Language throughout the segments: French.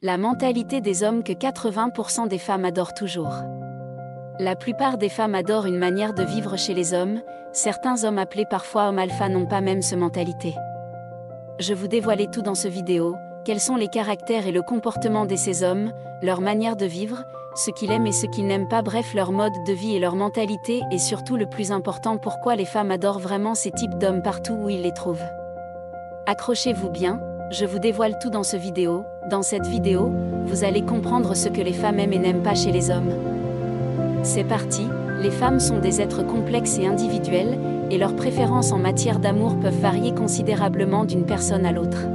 La mentalité des hommes que 80% des femmes adorent toujours. La plupart des femmes adorent une manière de vivre chez les hommes, certains hommes appelés parfois hommes alpha n'ont pas même cette mentalité. Je vous dévoiler tout dans ce vidéo, quels sont les caractères et le comportement de ces hommes, leur manière de vivre, ce qu'ils aiment et ce qu'ils n'aiment pas, bref leur mode de vie et leur mentalité et surtout le plus important pourquoi les femmes adorent vraiment ces types d'hommes partout où ils les trouvent. Accrochez-vous bien, je vous dévoile tout dans ce vidéo. Dans cette vidéo, vous allez comprendre ce que les femmes aiment et n'aiment pas chez les hommes. C'est parti, les femmes sont des êtres complexes et individuels, et leurs préférences en matière d'amour peuvent varier considérablement d'une personne à l'autre.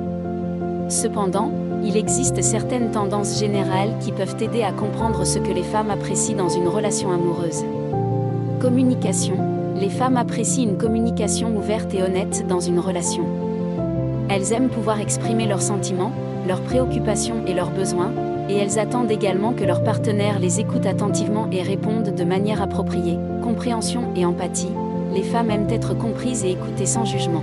Cependant, il existe certaines tendances générales qui peuvent aider à comprendre ce que les femmes apprécient dans une relation amoureuse. Communication. Les femmes apprécient une communication ouverte et honnête dans une relation. Elles aiment pouvoir exprimer leurs sentiments, leurs préoccupations et leurs besoins, et elles attendent également que leur partenaire les écoute attentivement et réponde de manière appropriée. Compréhension et empathie. Les femmes aiment être comprises et écoutées sans jugement.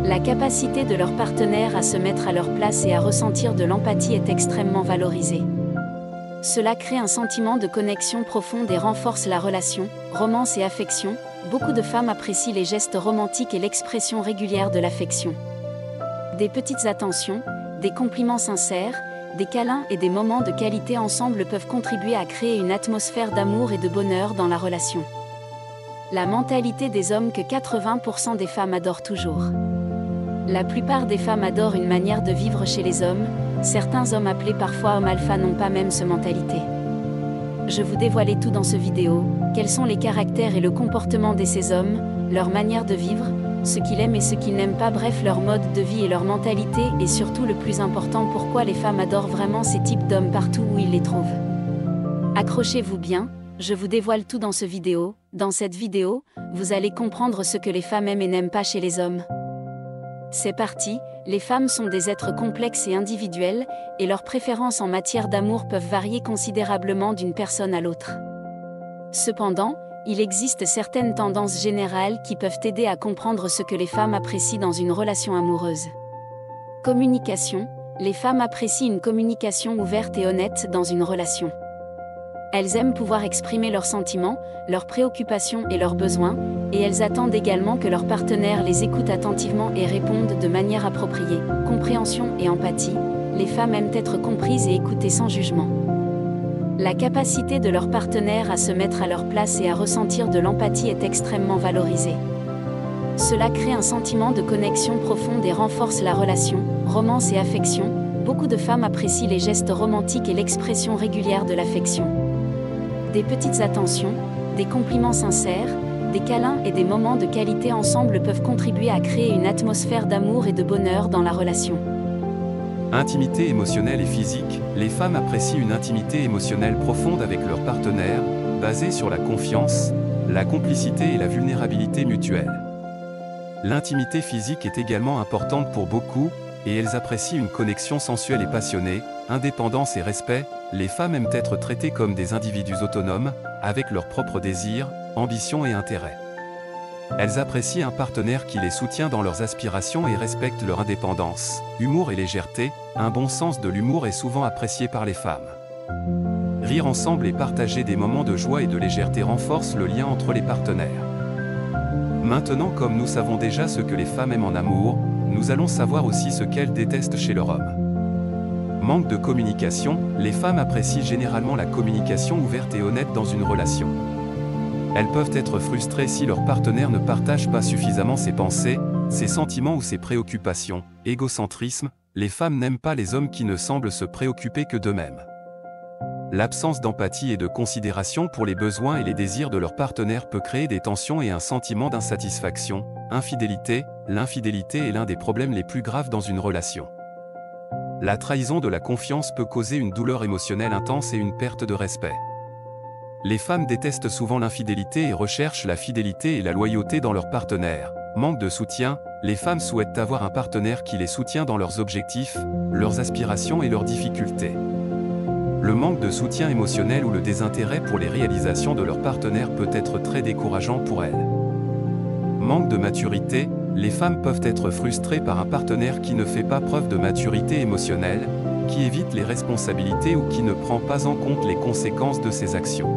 La capacité de leur partenaire à se mettre à leur place et à ressentir de l'empathie est extrêmement valorisée. Cela crée un sentiment de connexion profonde et renforce la relation, romance et affection. Beaucoup de femmes apprécient les gestes romantiques et l'expression régulière de l'affection. Des petites attentions, des compliments sincères, des câlins et des moments de qualité ensemble peuvent contribuer à créer une atmosphère d'amour et de bonheur dans la relation. La mentalité des hommes que 80% des femmes adorent toujours. La plupart des femmes adorent une manière de vivre chez les hommes, certains hommes appelés parfois hommes alpha n'ont pas même cette mentalité. Je vous dévoiler tout dans ce vidéo, quels sont les caractères et le comportement de ces hommes, leur manière de vivre, ce qu'ils aiment et ce qu'ils n'aiment pas, bref leur mode de vie et leur mentalité et surtout le plus important pourquoi les femmes adorent vraiment ces types d'hommes partout où ils les trouvent. Accrochez-vous bien, je vous dévoile tout dans ce vidéo. Dans cette vidéo, vous allez comprendre ce que les femmes aiment et n'aiment pas chez les hommes. C'est parti, les femmes sont des êtres complexes et individuels, et leurs préférences en matière d'amour peuvent varier considérablement d'une personne à l'autre. Cependant, il existe certaines tendances générales qui peuvent aider à comprendre ce que les femmes apprécient dans une relation amoureuse. Communication. Les femmes apprécient une communication ouverte et honnête dans une relation. Elles aiment pouvoir exprimer leurs sentiments, leurs préoccupations et leurs besoins, et elles attendent également que leur partenaire les écoute attentivement et réponde de manière appropriée. Compréhension et empathie. Les femmes aiment être comprises et écoutées sans jugement. La capacité de leur partenaire à se mettre à leur place et à ressentir de l'empathie est extrêmement valorisée. Cela crée un sentiment de connexion profonde et renforce la relation, romance et affection. Beaucoup de femmes apprécient les gestes romantiques et l'expression régulière de l'affection. Des petites attentions, des compliments sincères, des câlins et des moments de qualité ensemble peuvent contribuer à créer une atmosphère d'amour et de bonheur dans la relation. Intimité émotionnelle et physique. Les femmes apprécient une intimité émotionnelle profonde avec leur partenaire, basée sur la confiance, la complicité et la vulnérabilité mutuelle. L'intimité physique est également importante pour beaucoup, et elles apprécient une connexion sensuelle et passionnée, indépendance et respect. Les femmes aiment être traitées comme des individus autonomes, avec leurs propres désirs, ambitions et intérêts. Elles apprécient un partenaire qui les soutient dans leurs aspirations et respecte leur indépendance. Humour et légèreté. Un bon sens de l'humour est souvent apprécié par les femmes. Rire ensemble et partager des moments de joie et de légèreté renforce le lien entre les partenaires. Maintenant, comme nous savons déjà ce que les femmes aiment en amour, nous allons savoir aussi ce qu'elles détestent chez leur homme. Manque de communication. Les femmes apprécient généralement la communication ouverte et honnête dans une relation. Elles peuvent être frustrées si leur partenaire ne partage pas suffisamment ses pensées, ses sentiments ou ses préoccupations. Égocentrisme. Les femmes n'aiment pas les hommes qui ne semblent se préoccuper que d'eux-mêmes. L'absence d'empathie et de considération pour les besoins et les désirs de leur partenaire peut créer des tensions et un sentiment d'insatisfaction. Infidélité. L'infidélité est l'un des problèmes les plus graves dans une relation. La trahison de la confiance peut causer une douleur émotionnelle intense et une perte de respect. Les femmes détestent souvent l'infidélité et recherchent la fidélité et la loyauté dans leur partenaire. Manque de soutien. Les femmes souhaitent avoir un partenaire qui les soutient dans leurs objectifs, leurs aspirations et leurs difficultés. Le manque de soutien émotionnel ou le désintérêt pour les réalisations de leur partenaire peut être très décourageant pour elles. Manque de maturité. Les femmes peuvent être frustrées par un partenaire qui ne fait pas preuve de maturité émotionnelle, qui évite les responsabilités ou qui ne prend pas en compte les conséquences de ses actions.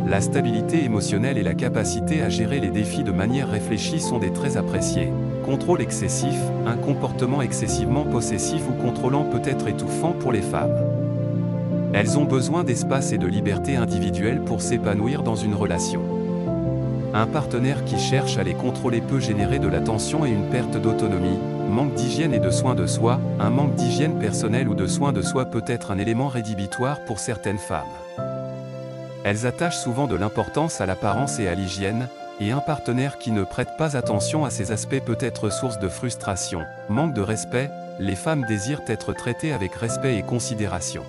La stabilité émotionnelle et la capacité à gérer les défis de manière réfléchie sont des traits appréciés. Contrôle excessif, un comportement excessivement possessif ou contrôlant peut être étouffant pour les femmes. Elles ont besoin d'espace et de liberté individuelle pour s'épanouir dans une relation. Un partenaire qui cherche à les contrôler peut générer de la tension et une perte d'autonomie, manque d'hygiène et de soins de soi. Un manque d'hygiène personnelle ou de soins de soi peut être un élément rédhibitoire pour certaines femmes. Elles attachent souvent de l'importance à l'apparence et à l'hygiène, et un partenaire qui ne prête pas attention à ces aspects peut être source de frustration. Manque de respect, les femmes désirent être traitées avec respect et considération.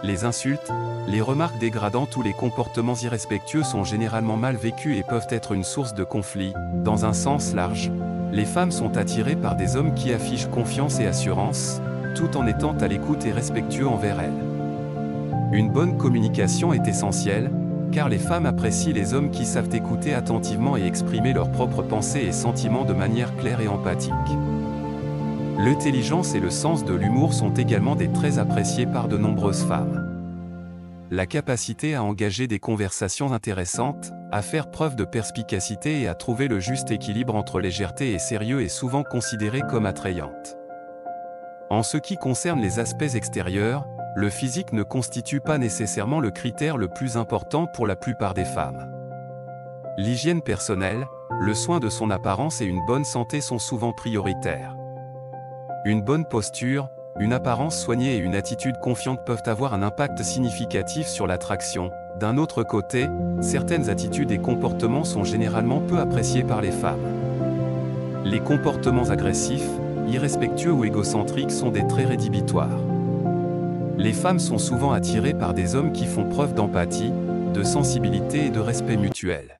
Les insultes, les remarques dégradantes ou les comportements irrespectueux sont généralement mal vécus et peuvent être une source de conflit. Dans un sens large, les femmes sont attirées par des hommes qui affichent confiance et assurance, tout en étant à l'écoute et respectueux envers elles. Une bonne communication est essentielle, car les femmes apprécient les hommes qui savent écouter attentivement et exprimer leurs propres pensées et sentiments de manière claire et empathique. L'intelligence et le sens de l'humour sont également des traits appréciés par de nombreuses femmes. La capacité à engager des conversations intéressantes, à faire preuve de perspicacité et à trouver le juste équilibre entre légèreté et sérieux est souvent considérée comme attrayante. En ce qui concerne les aspects extérieurs, le physique ne constitue pas nécessairement le critère le plus important pour la plupart des femmes. L'hygiène personnelle, le soin de son apparence et une bonne santé sont souvent prioritaires. Une bonne posture, une apparence soignée et une attitude confiante peuvent avoir un impact significatif sur l'attraction. D'un autre côté, certaines attitudes et comportements sont généralement peu appréciés par les femmes. Les comportements agressifs, irrespectueux ou égocentriques sont des traits rédhibitoires. Les femmes sont souvent attirées par des hommes qui font preuve d'empathie, de sensibilité et de respect mutuel.